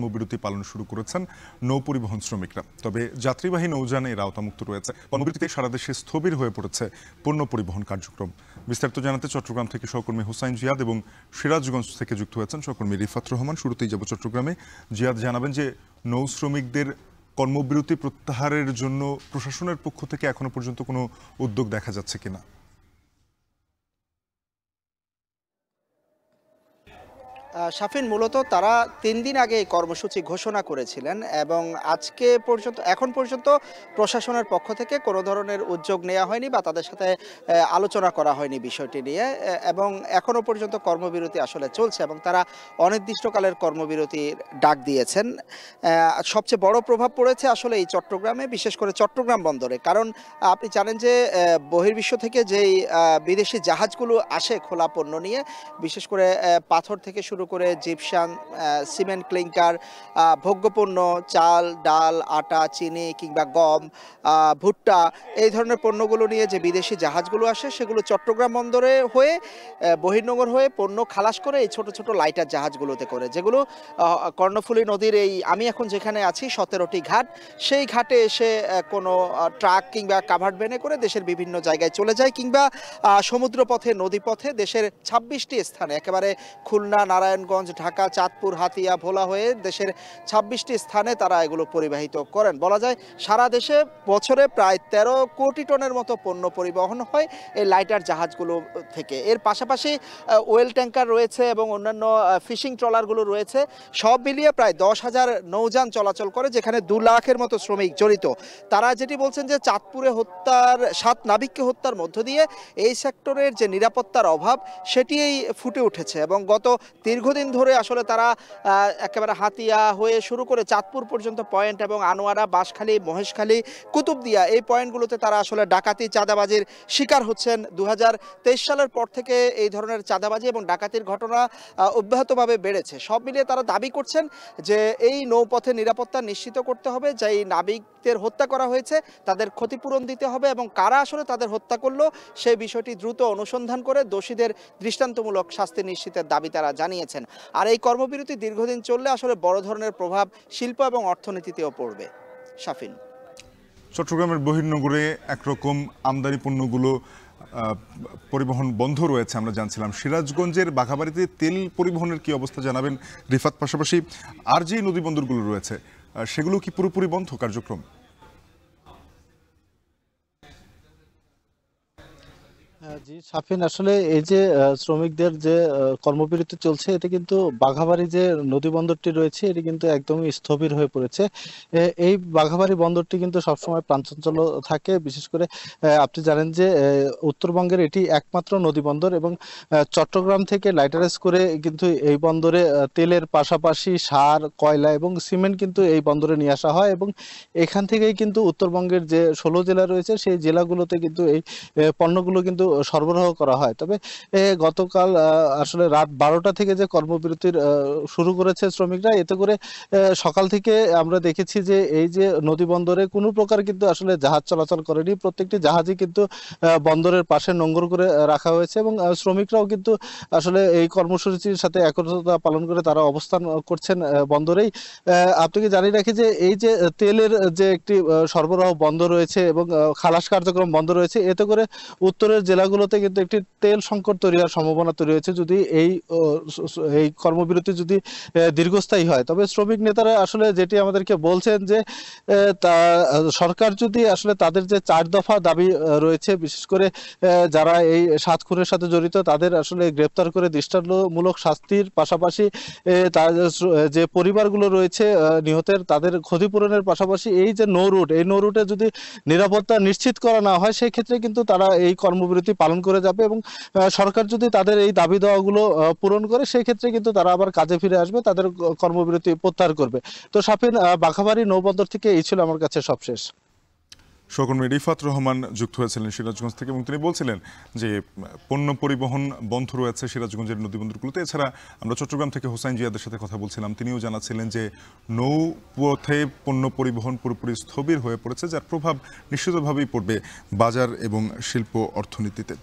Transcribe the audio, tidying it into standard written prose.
কর্মবিরতি পালন শুরু করেছেন নৌ পরিবহন শ্রমিকরা। তবে যাত্রীবাহী নৌযান এর আওতামুক্ত রয়েছে। কর্মবিরতিতে সারা দেশে স্থবির হয়ে পড়েছে পণ্য পরিবহন কার্যক্রম। বিস্তারিত জানাতে চট্টগ্রাম থেকে সহকর্মী হুসাইন জিয়াদ এবং সিরাজগঞ্জ থেকে যুক্ত হয়েছেন সহকর্মী রিফাত রহমান। শুরুতেই যাব চট্টগ্রামে। জিয়াদ, জানাবেন যে নৌ শ্রমিকদের কর্মবিরতি প্রত্যাহারের জন্য প্রশাসনের পক্ষ থেকে এখনো পর্যন্ত কোনো উদ্যোগ দেখা যাচ্ছে কিনা? শাফিন, মূলত তারা 3 দিন আগে এই কর্মসূচি ঘোষণা করেছিলেন এবং এখন পর্যন্ত প্রশাসনের পক্ষ থেকে কোনো ধরনের উদ্যোগ নেওয়া হয়নি বা তাদের সাথে আলোচনা করা হয়নি বিষয়টি নিয়ে, এবং এখনো পর্যন্ত কর্মবিরতি আসলে চলছে এবং তারা অনির্দিষ্টকালের কর্মবিরতির ডাক দিয়েছেন। সবচেয়ে বড় প্রভাব পড়েছে আসলে এই চট্টগ্রামে, বিশেষ করে চট্টগ্রাম বন্দরে। কারণ আপনি জানেন যে বহির্বিশ্ব থেকে যেই বিদেশি জাহাজগুলো আসে খোলা পণ্য নিয়ে, বিশেষ করে পাথর থেকে শুরু করে জিপসাম, সিমেন্ট, ক্লিংকার, ভোগ্যপণ্য, চাল, ডাল, আটা, চিনি কিংবা গম, ভুট্টা, এই ধরনের পণ্যগুলো নিয়ে যে বিদেশি জাহাজগুলো আসে সেগুলো চট্টগ্রাম বন্দরে হয়ে বহির্নোঙর হয়ে পণ্য খালাস করে এই ছোট ছোট লাইটার জাহাজগুলোতে করে, যেগুলো কর্ণফুলী নদীর আমি এখন যেখানে আছি 17টি ঘাট, সেই ঘাটে এসে কোনো ট্রাক কিংবা কাভার্ড ভ্যানে করে দেশের বিভিন্ন জায়গায় চলে যায়, কিংবা সমুদ্রপথে, নদীপথে দেশের 26টি স্থানে, একেবারে খুলনা, নারায়ণগঞ্জ, ঢাকা, চাঁদপুর, হাতিয়া, ভোলা হয়ে দেশের 26টি স্থানে তারা এগুলো পরিবাহিত করেন। বলা যায় সারা দেশে বছরে প্রায় 13 কোটি টনের মতো পণ্য পরিবহন হয় এই লাইটার জাহাজগুলো থেকে। এর পাশাপাশি ওয়েল ট্যাঙ্কার রয়েছে এবং অন্যান্য ফিশিং ট্রলারগুলো রয়েছে। সব মিলিয়ে প্রায় 10,000 নৌযান চলাচল করে, যেখানে 2 লাখের মতো শ্রমিক জড়িত। তারা যেটি বলছেন যে চাঁদপুরে 7 নাবিককে হত্যার মধ্য দিয়ে এই সেক্টরের যে নিরাপত্তার অভাব সেটি ফুটে উঠেছে এবং গত দীর্ঘদিন ধরে আসলে তারা একেবারে হাতিয়া হয়ে শুরু করে চাঁদপুর পর্যন্ত পয়েন্ট এবং আনোয়ারা, বাঁশখালী, মহেশখালী, কুতুবদিয়া, এই পয়েন্টগুলোতে তারা আসলে ডাকাতি, চাঁদাবাজির শিকার হচ্ছেন। 2023 সালের পর থেকে এই ধরনের চাঁদাবাজি এবং ডাকাতির ঘটনা অব্যাহতভাবে বেড়েছে। সব মিলিয়ে তারা দাবি করছেন যে এই নৌপথে নিরাপত্তা নিশ্চিত করতে হবে, যে এই নাবিকদের হত্যা করা হয়েছে তাদের ক্ষতিপূরণ দিতে হবে এবং কারা আসলে তাদের হত্যা করলো সেই বিষয়টি দ্রুত অনুসন্ধান করে দোষীদের দৃষ্টান্তমূলক শাস্তি নিশ্চিতের দাবি তারা জানিয়েছেন। আর এই কর্মবিরতি দীর্ঘদিন চললে আসলে বড় ধরনের প্রভাব শিল্প এবং অর্থনীতিতেও পড়বে। শাফিন, চট্টগ্রামের বহির্নগরে একরকম আমদানি পণ্যগুলো পরিবহন বন্ধ রয়েছে আমরা জানছিলাম। সিরাজগঞ্জের বাঘাবাড়িতে তেল পরিবহনের কি অবস্থা জানাবেন রিফাত। পাশাপাশি আর যে নদী বন্দরগুলো রয়েছে সেগুলো কি পুরোপুরি বন্ধ কার্যক্রম? জি শাফিন, আসলে এই যে শ্রমিকদের যে কর্মবিরতি চলছে, এতে কিন্তু বাঘাবাড়ি যে নদী বন্দরটি রয়েছে এটি কিন্তু একদমই স্থবির হয়ে পড়েছে। এই বাঘাবাড়ি বন্দরটি কিন্তু সবসময় প্রাণচঞ্চল থাকে। বিশেষ করে আপনি জানেন যে উত্তরবঙ্গের এটি একমাত্র নদী বন্দর এবং চট্টগ্রাম থেকে লাইটারেজ করে কিন্তু এই বন্দরে তেলের পাশাপাশি সার, কয়লা এবং সিমেন্ট কিন্তু এই বন্দরে নিয়ে আসা হয় এবং এখান থেকেই কিন্তু উত্তরবঙ্গের যে 16 জেলা রয়েছে সেই জেলাগুলোতে কিন্তু এই পণ্যগুলো কিন্তু সরবরাহ করা হয়। তবে গতকাল আসলে রাত 12টা থেকে যে কর্মবিরতির শুরু করেছে শ্রমিকরা, এতে করে সকাল থেকে আমরা দেখেছি যে এই যে নদী বন্দরে কোনো প্রকার কিন্তু আসলে জাহাজ চলাচল করেনি। প্রত্যেকটি জাহাজই কিন্তু বন্দরের পাশে নোঙর করে রাখা হয়েছে এবং শ্রমিকরাও কিন্তু আসলে এই কর্মসূচির সাথে একত্রতা পালন করে তারা অবস্থান করছেন বন্দরেই। আপনাকে জানিয়ে রাখি যে এই যে তেলের যে একটি সরবরাহ বন্ধ রয়েছে এবং খালাস কার্যক্রম বন্ধ রয়েছে, এতে করে উত্তরের জেলাগুলোতে কিন্তু একটি তেল সংকট তৈরি হওয়ার সম্ভাবনা তৈরি হয়েছে যদি এই কর্মবিরতি যদি দীর্ঘস্থায়ী হয়। তবে শ্রমিক নেতারা আসলে যেটি আমাদেরকে বলছেন যে সরকার যদি আসলে তাদের যে 4 দফা দাবি রয়েছে, বিশেষ করে যারা এই 7 খুনের সাথে জড়িত তাদের আসলে গ্রেপ্তার করে দৃষ্টান্তমূলক শাস্তির পাশাপাশি যে পরিবারগুলো রয়েছে নিহতের তাদের ক্ষতিপূরণের পাশাপাশি এই যে এই নৌ রুটে যদি নিরাপত্তা নিশ্চিত করা না হয় সেই ক্ষেত্রে কিন্তু তারা এই কর্মবিরতি পালন করে যাবে এবং সরকার যদি তাদের এই দাবি দেওয়াগুলো পূরণ করে সেই ক্ষেত্রে কিন্তু তারা আবার কাজে ফিরে আসবে, তাদের কর্মবিরতি প্রত্যাহার করবে। তো শাফিন, বাঘাবাড়ি নৌবন্দর থেকে এই ছিল আমার কাছে সবশেষ। সহকর্মী রিফাত রহমান যুক্ত হয়েছিলেন সিরাজগঞ্জ থেকে এবং তিনি বলছিলেন যে পণ্য পরিবহন বন্ধ রয়েছে সিরাজগঞ্জের নদীবন্দরগুলোতে। এছাড়া আমরা চট্টগ্রাম থেকে হুসাইন জিয়াদের সাথে কথা বলছিলাম, তিনিও জানাচ্ছিলেন যে নৌপথে পণ্য পরিবহন পুরোপুরি স্থবির হয়ে পড়েছে, যার প্রভাব নিশ্চিতভাবেই পড়বে বাজার এবং শিল্প অর্থনীতিতে।